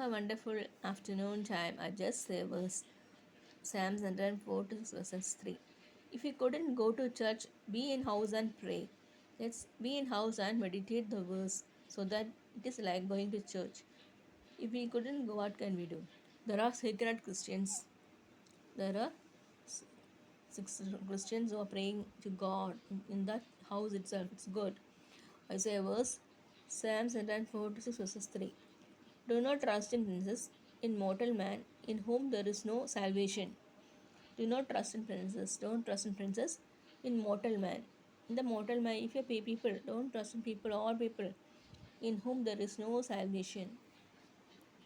A wonderful afternoon time. I just say verse Psalms 104 to verses 3. If you couldn't go to church, be in house and pray. Let's be in house and meditate the verse so that it is like going to church. If we couldn't go, what can we do? There are sacred Christians. There are six Christians who are praying to God in that house itself. It's good. I say a verse Psalms 104 to 6 verses 3. Do not trust in princes, in mortal man, in whom there is no salvation. Do not trust in princes. Don't trust in princes, in mortal man. In the mortal man, if you pay people, don't trust in people or people in whom there is no salvation.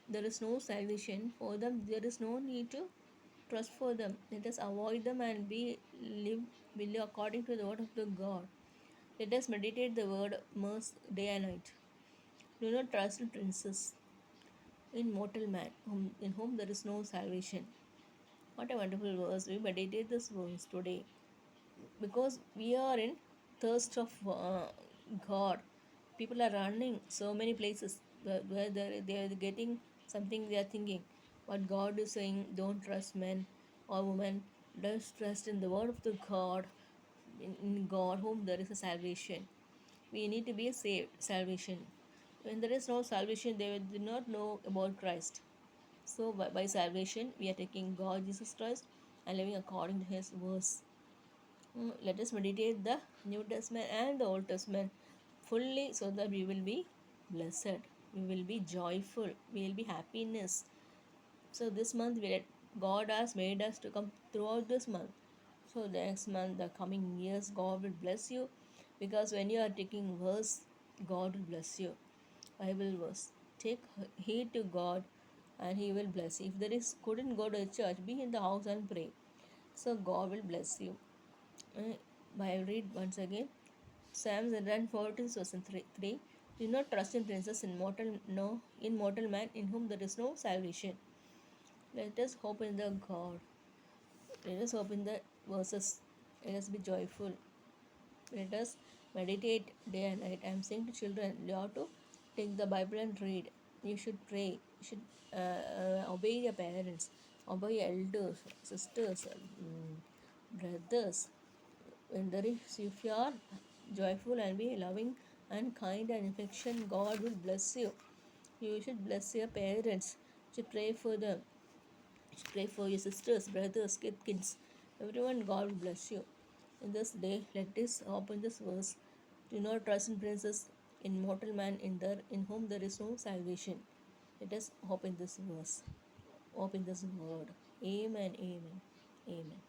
There is no salvation for them. There is no need to trust for them. Let us avoid them and live according to the word of the God. Let us meditate the word day and night. Do not trust in princes, in mortal man, in whom there is no salvation. What a wonderful verse. We meditate this verse today because we are in thirst of God. People are running so many places where they are getting something they are thinking. But God is saying, don't trust men or women. Just trust in the word of the God, in God whom there is a salvation. We need to be saved, salvation. When there is no salvation, they do not know about Christ. So by salvation, we are taking God Jesus Christ and living according to His verse. Let us meditate the New Testament and the Old Testament fully so that we will be blessed. We will be joyful. We will be happiness. So this month God has made us to come throughout this month. So the next month, the coming years, God will bless you because when you are taking verse, God will bless you. Bible verse. Take heed to God and He will bless you. If there is couldn't go to church, be in the house and pray. So God will bless you. I read once again. Psalms 140 verse 3. Do not trust in princes in mortal man in whom there is no salvation. Let us hope in the God. Let us hope in the verses. Let us be joyful. Let us meditate day and night. I am saying to children, you have to take the Bible and read. You should pray. You should obey your parents, obey your elders, sisters, brothers. When there is, if you are joyful and be loving and kind and affection, God will bless you. You should bless your parents. You should pray for them. You should pray for your sisters, brothers, kids. Everyone, God will bless you. In this day, let us open this verse. Do not trust in princes, in mortal man, in whom there is no salvation. Let us hope in this verse. Hope in this word. Amen. Amen. Amen.